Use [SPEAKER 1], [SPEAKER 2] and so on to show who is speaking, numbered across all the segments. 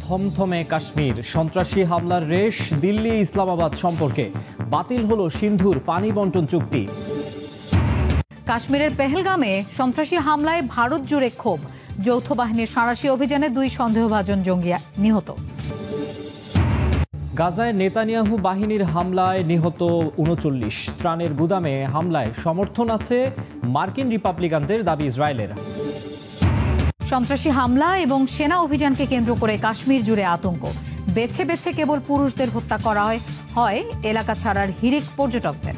[SPEAKER 1] থমথমে কাশ্মীর, সন্ত্রাসী হামলার রেশ দিল্লি ইসলামাবাদ সম্পর্কে, বাতিল হলো সিন্ধুর পানি বন্টন চুক্তি।
[SPEAKER 2] কাশ্মীরের পেহেলগামে সন্ত্রাসী হামলায় ভারত জুড়ে ক্ষোভ, যৌথ বাহিনীর সাঁড়াশি অভিযানে 2 সন্দেহভাজন জঙ্গি নিহত।
[SPEAKER 1] গাজায় নেতানিয়াহু বাহিনীর হামলায় নিহত 39। ত্রাণের গুদামে হামলায় সমর্থন আছে মার্কিন রিপাবলিকানদের, দাবি ইসরায়েলের।
[SPEAKER 2] সন্ত্রাসী হামলা এবং সেনা অভিযানকে কেন্দ্র করে কাশ্মীর জুড়ে আতঙ্ক, বেছে বেছে কেবল পুরুষদের হত্যা করা হয় এলাকা ছাড়ার হিড়িক পর্যটকদের।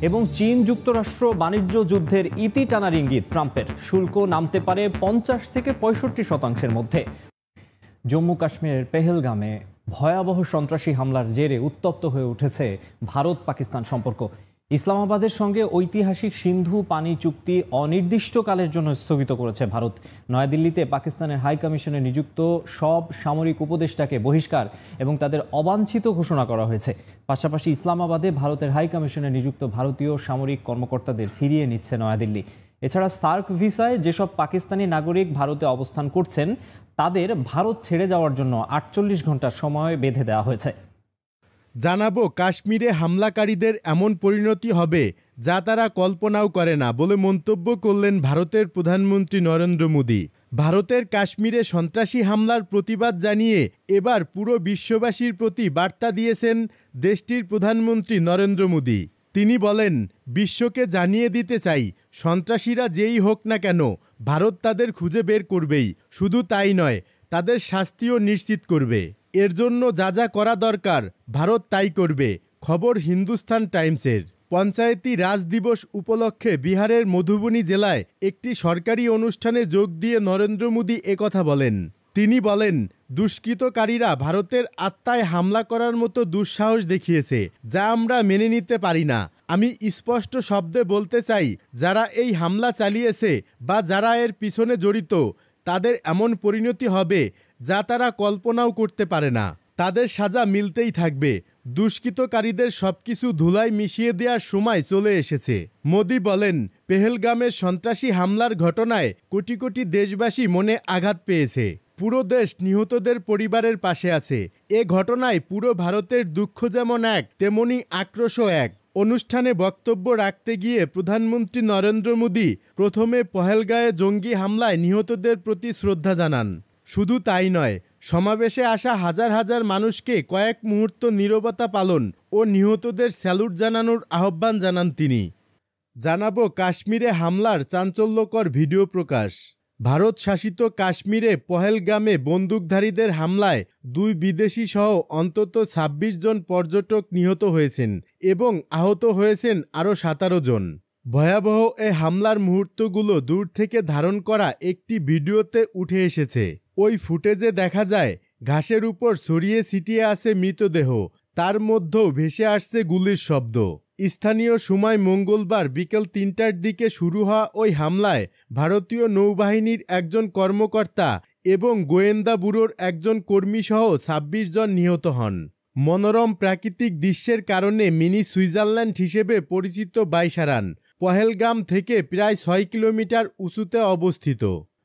[SPEAKER 1] এবং চীন যুক্তরাষ্ট্র বাণিজ্য যুদ্ধের ইতি টানার ইঙ্গিত ট্রাম্পের, শুল্ক নামতে পারে 50 থেকে 65% মধ্যে। জম্মু কাশ্মীরের পেহেলগামে ভয়াবহ সন্ত্রাসী হামলার জেরে উত্তপ্ত হয়ে উঠেছে ভারত পাকিস্তান সম্পর্ক। ইসলামাবাদের সঙ্গে ঐতিহাসিক সিন্ধু পানি চুক্তি অনির্দিষ্টকালের জন্য স্থগিত করেছে ভারত। নয়াদিল্লিতে পাকিস্তানের হাই কমিশনে নিযুক্ত সব সামরিক উপদেষ্টাকে বহিষ্কার এবং তাদের অবাঞ্ছিত ঘোষণা করা হয়েছে। পাশাপাশি ইসলামাবাদে ভারতের হাই কমিশনে নিযুক্ত ভারতীয় সামরিক কর্মকর্তাদের ফিরিয়ে নিচ্ছে নয়াদিল্লি। এছাড়া সার্ক ভিসায় যেসব পাকিস্তানি নাগরিক ভারতে অবস্থান করছেন তাদের ভারত ছেড়ে যাওয়ার জন্য 48 ঘন্টার সময় বেঁধে দেওয়া হয়েছে।
[SPEAKER 3] জানাবো কাশ্মীরে হামলাকারীদের এমন পরিণতি হবে যা তারা কল্পনাও করে না বলে মন্তব্য করলেন ভারতের প্রধানমন্ত্রী নরেন্দ্র মোদী। ভারতের কাশ্মীরে সন্ত্রাসী হামলার প্রতিবাদ জানিয়ে এবার পুরো বিশ্ববাসীর প্রতি বার্তা দিয়েছেন দেশটির প্রধানমন্ত্রী নরেন্দ্র মোদী। তিনি বলেন, বিশ্বকে জানিয়ে দিতে চাই, সন্ত্রাসীরা যেই হোক না কেন ভারত তাদের খুঁজে বের করবেই। শুধু তাই নয়, তাদের শাস্তিও নিশ্চিত করবে। এর জন্য যা যা করা দরকার ভারত তাই করবে। খবর হিন্দুস্তান টাইমসের। পঞ্চায়েতি রাজ দিবস উপলক্ষে বিহারের মধুবনী জেলায় একটি সরকারি অনুষ্ঠানে যোগ দিয়ে নরেন্দ্র মোদী একথা বলেন। তিনি বলেন, দুষ্কৃতকারীরা ভারতের আত্মায় হামলা করার মতো দুঃসাহস দেখিয়েছে, যা আমরা মেনে নিতে পারি না। আমি স্পষ্ট শব্দে বলতে চাই, যারা এই হামলা চালিয়েছে বা যারা এর পিছনে জড়িত, তাদের এমন পরিণতি হবে যা তারা কল্পনাও করতে পারে না। তাদের সাজা মিলতেই থাকবে। দুষ্কৃতকারীদের সবকিছু ধুলায় মিশিয়ে দেওয়ার সময় চলে এসেছে। মোদি বলেন, পেহেলগামের সন্ত্রাসী হামলার ঘটনায় কোটি কোটি দেশবাসী মনে আঘাত পেয়েছে। পুরো দেশ নিহতদের পরিবারের পাশে আছে। এ ঘটনায় পুরো ভারতের দুঃখ যেমন এক, তেমনি আক্রোশও এক। অনুষ্ঠানে বক্তব্য রাখতে গিয়ে প্রধানমন্ত্রী নরেন্দ্র মোদী প্রথমে পহেলগাঁয়ে জঙ্গি হামলায় নিহতদের প্রতি শ্রদ্ধা জানান। শুধু তাই নয়, সমাবেশে আসা হাজার হাজার মানুষকে কয়েক মুহূর্ত নীরবতা পালন ও নিহতদের স্যালুট জানানোর আহ্বান জানান তিনি। জানাবো কাশ্মীরে হামলার চাঞ্চল্যকর ভিডিও প্রকাশ। ভারত শাসিত কাশ্মীরে পহেলগামে বন্দুকধারীদের হামলায় 2 বিদেশি সহ অন্তত 26 জন পর্যটক নিহত হয়েছেন এবং আহত হয়েছেন আরও 17 জন। ভয়াবহ এ হামলার মুহূর্তগুলো দূর থেকে ধারণ করা একটি ভিডিওতে উঠে এসেছে। ওই ফুটেজে দেখা যায় ঘাসের উপর ছড়িয়ে ছিটিয়ে আছে মৃতদেহ, তার মধ্যেও ভেসে আসছে গুলির শব্দ। স্থানীয় সময় মঙ্গলবার বিকেল 3টার দিকে শুরু হওয়া ওই হামলায় ভারতীয় নৌবাহিনীর একজন কর্মকর্তা এবং গোয়েন্দা ব্যুরোর একজন কর্মীসহ 26 জন নিহত হন। মনোরম প্রাকৃতিক দৃশ্যের কারণে মিনি সুইজারল্যান্ড হিসেবে পরিচিত বাইসারান পহেলগাম থেকে প্রায় 6 কিলোমিটার উঁচুতে অবস্থিত।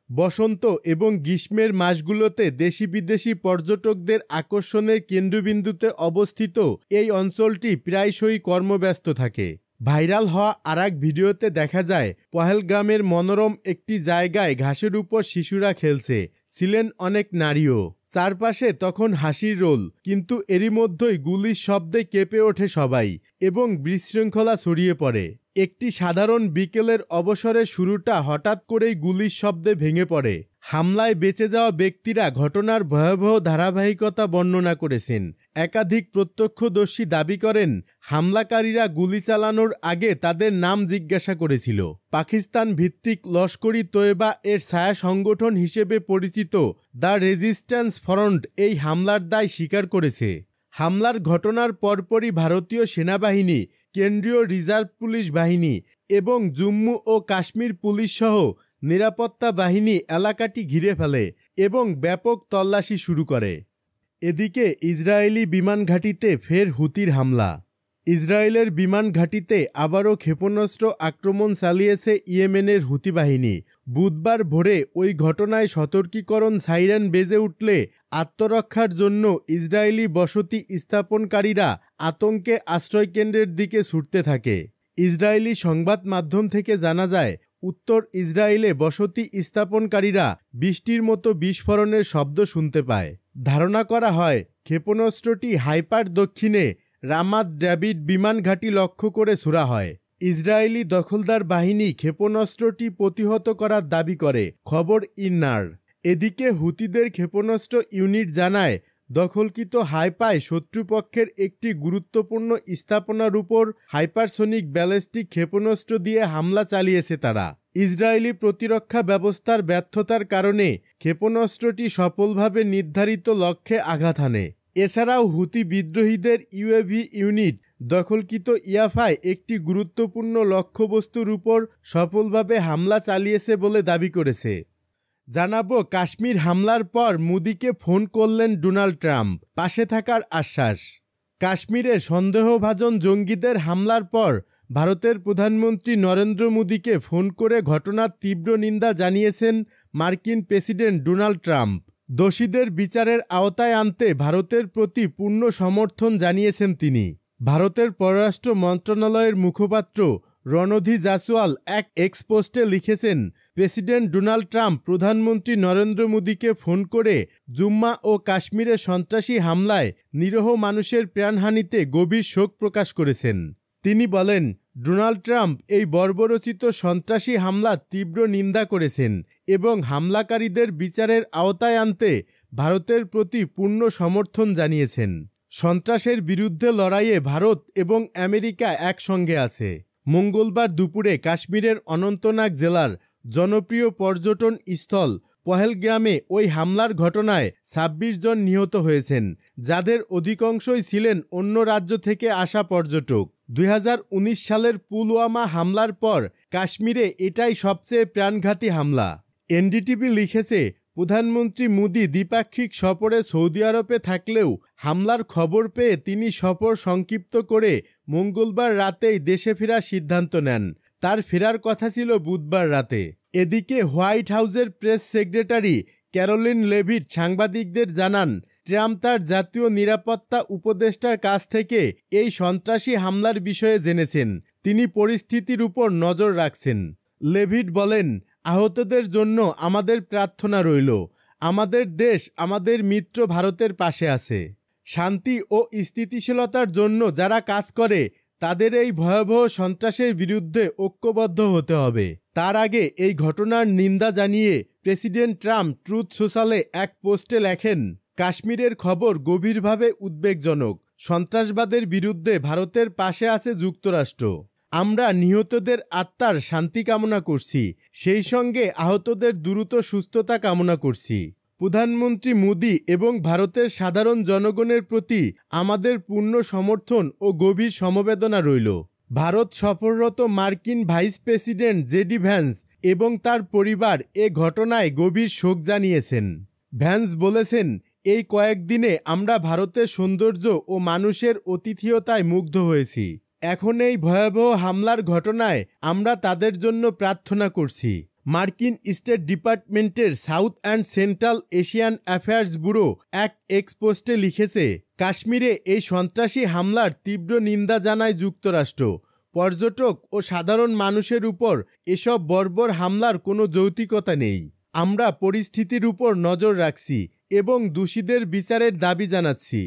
[SPEAKER 3] বসন্ত এবং গ্রীষ্মের মাসগুলোতে দেশি বিদেশি পর্যটকদের আকর্ষণের কেন্দ্রবিন্দুতে অবস্থিত এই অঞ্চলটি প্রায়শই কর্মব্যস্ত থাকে। ভাইরাল হওয়া আরেক ভিডিওতে দেখা যায় পহেলগামের মনোরম একটি জায়গায় ঘাসের উপর শিশুরা খেলছে, ছিলেন অনেক নারীও। চারপাশে তখন হাসির রোল, কিন্তু এরই মধ্যেই গুলির শব্দে কেঁপে ওঠে সবাই এবং বিশৃঙ্খলা ছড়িয়ে পড়ে। একটি সাধারণ বিকেলের অবসরের শুরুটা হঠাৎ করেই গুলির শব্দে ভেঙে পড়ে। হামলায় বেঁচে যাওয়া ব্যক্তিরা ঘটনার ভয়াবহ ধারাবাহিকতা বর্ণনা করেছেন। একাধিক প্রত্যক্ষদর্শী দাবি করেন, হামলাকারীরা গুলি চালানোর আগে তাদের নাম জিজ্ঞাসা করেছিল। পাকিস্তান ভিত্তিক লস্করি তৈবা এর ছায়া সংগঠন হিসেবে পরিচিত দ্য রেজিস্ট্যান্স ফ্রন্ট এই হামলার দায় স্বীকার করেছে। হামলার ঘটনার পরপরই ভারতীয় সেনাবাহিনী, কেন্দ্রীয় রিজার্ভ পুলিশ বাহিনী এবং জম্মু ও কাশ্মীর পুলিশ সহ নিরাপত্তা বাহিনী এলাকাটি ঘিরে ফেলে এবং ব্যাপক তল্লাশি শুরু করে। এদিকে ইসরায়েলি বিমান ঘাঁটিতে ফের হুতির হামলা। ইসরায়েলের বিমান ঘাঁটিতে আবারও ক্ষেপণাস্ত্র আক্রমণ চালিয়েছে ইয়েমেনের হুতি বাহিনী। বুধবার ভোরে ওই ঘটনায় সতর্কীকরণ সাইরেন বেজে উঠলে আত্মরক্ষার জন্য ইসরায়েলি বসতি স্থাপনকারীরা আতঙ্কে আশ্রয়কেন্দ্রের দিকে ছুটতে থাকে। ইসরায়েলি সংবাদ মাধ্যম থেকে জানা যায়, উত্তর ইসরায়েলে বসতি স্থাপনকারীরা বৃষ্টির মতো বিস্ফোরণের শব্দ শুনতে পায়। ধারণা করা হয় ক্ষেপণাস্ত্রটি হাইপার দক্ষিণে রামাত ডেভিড বিমান ঘাঁটি লক্ষ্য করে ছোড়া হয়। ইসরায়েলি দখলদার বাহিনী ক্ষেপণাস্ত্রটি প্রতিহত করার দাবি করে, খবর ইন্নার। এদিকে হুতিদের ক্ষেপণাস্ত্র ইউনিট জানায়, দখলকৃত হাইপায় শত্রুপক্ষের একটি গুরুত্বপূর্ণ স্থাপনার উপর হাইপারসোনিক ব্যালিস্টিক ক্ষেপণাস্ত্র দিয়ে হামলা চালিয়েছে তারা। ইসরায়েলি প্রতিরক্ষা ব্যবস্থার ব্যর্থতার কারণে ক্ষেপণাস্ত্রটি সফলভাবে নির্ধারিত লক্ষ্যে আঘাত হানে। এছাড়াও হুতি বিদ্রোহীদের ইউএভি ইউনিট দখলকৃত ইয়াফায় একটি গুরুত্বপূর্ণ লক্ষ্যবস্তুর উপর সফলভাবে হামলা চালিয়েছে বলে দাবি করেছে। জানাবো, কাশ্মীর হামলার পর মোদিকে ফোন করলেন ডোনাল্ড ট্রাম্প, পাশে থাকার আশ্বাস। কাশ্মীরে সন্দেহভাজন জঙ্গিদের হামলার পর ভারতের প্রধানমন্ত্রী নরেন্দ্র মোদিকে ফোন করে ঘটনার তীব্র নিন্দা জানিয়েছেন মার্কিন প্রেসিডেন্ট ডোনাল্ড ট্রাম্প। দোষীদের বিচারের আওতায় আনতে ভারতের প্রতি পূর্ণ সমর্থন জানিয়েছেন তিনি। ভারতের পররাষ্ট্র মন্ত্রণালয়ের মুখপাত্র রণধীর জাসওয়াল এক এক্স পোস্টে লিখেছেন, প্রেসিডেন্ট ডোনাল্ড ট্রাম্প প্রধানমন্ত্রী নরেন্দ্র মোদিকে ফোন করে জম্মু ও কাশ্মীরে সন্ত্রাসী হামলায় নিরীহ মানুষের প্রাণহানিতে গভীর শোক প্রকাশ করেছেন। তিনি বলেন, ডোনাল্ড ট্রাম্প এই বর্বরোচিত সন্ত্রাসী হামলার তীব্র নিন্দা করেছেন এবং হামলাকারীদের বিচারের আওতায় আনতে ভারতের প্রতি পূর্ণ সমর্থন জানিয়েছেন। সন্ত্রাসের বিরুদ্ধে লড়াইয়ে ভারত এবং আমেরিকা একসঙ্গে আছে। মঙ্গলবার দুপুরে কাশ্মীরের অনন্তনাগ জেলার জনপ্রিয় পর্যটন স্থল পহেলগ্রামে ওই হামলার ঘটনায় ২৬ জন নিহত হয়েছেন, যাদের অধিকাংশই ছিলেন অন্য রাজ্য থেকে আসা পর্যটক। ২০১৯ সালের পুলওয়ামা হামলার পর কাশ্মীরে এটাই সবচেয়ে প্রাণঘাতী হামলা। এনডিটিভি লিখেছে, প্রধানমন্ত্রী মোদি দ্বিপাক্ষিক সফরে সৌদি আরবে থাকলেও হামলার খবর পেয়ে তিনি সফর সংক্ষিপ্ত করে মঙ্গলবার রাতেই দেশে ফেরার সিদ্ধান্ত নেন। তার ফেরার কথা ছিল বুধবার রাতে। এদিকে হোয়াইট হাউসের প্রেস সেক্রেটারি ক্যারোলিন লেভিট সাংবাদিকদের জানান, ট্রাম্প তার জাতীয় নিরাপত্তা উপদেষ্টার কাছ থেকে এই সন্ত্রাসী হামলার বিষয়ে জেনেছেন। তিনি পরিস্থিতির উপর নজর রাখছেন। লেভিট বলেন, আহতদের জন্য আমাদের প্রার্থনা রইল। আমাদের দেশ আমাদের মিত্র ভারতের পাশে আছে। শান্তি ও স্থিতিশীলতার জন্য যারা কাজ করে তাদের এই ভয়াবহ সন্ত্রাসের বিরুদ্ধে ঐক্যবদ্ধ হতে হবে। তার আগে এই ঘটনার নিন্দা জানিয়ে প্রেসিডেন্ট ট্রাম্প ট্রুথ সোশ্যালে এক পোস্টে লেখেন, কাশ্মীরের খবর গভীরভাবে উদ্বেগজনক। সন্ত্রাসবাদের বিরুদ্ধে ভারতের পাশে আছে যুক্তরাষ্ট্র। আমরা নিহতদের আত্মার শান্তি কামনা করছি, সেই সঙ্গে আহতদের দ্রুত সুস্থতা কামনা করছি। প্রধানমন্ত্রী মোদি এবং ভারতের সাধারণ জনগণের প্রতি আমাদের পূর্ণ সমর্থন ও গভীর সমবেদনা রইল। ভারত সফররত মার্কিন ভাইস প্রেসিডেন্ট জেডি ভ্যান্স এবং তার পরিবার এ ঘটনায় গভীর শোক জানিয়েছেন। ভ্যান্স বলেছেন, এই কয়েকদিনে আমরা ভারতের সৌন্দর্য ও মানুষের আতিথেয়তায় মুগ্ধ হয়েছি। এখন এই ভয়াবহ হামলার ঘটনায় আমরা তাদের জন্য প্রার্থনা করছি। মার্কিন স্টেট ডিপার্টমেন্টের south and central Asian affairs bureau এক এক্স পোস্টে লিখেছে, কাশ্মীরে এই সন্ত্রাসী হামলার তীব্র নিন্দা জানায় যুক্তরাষ্ট্র। পর্যটক ও সাধারণ মানুষের উপর এসব বর্বর হামলার কোনো যৌক্তিকতা নেই। আমরা পরিস্থিতির উপর নজর রাখছি এবং দোষীদের বিচারের দাবি জানাচ্ছি।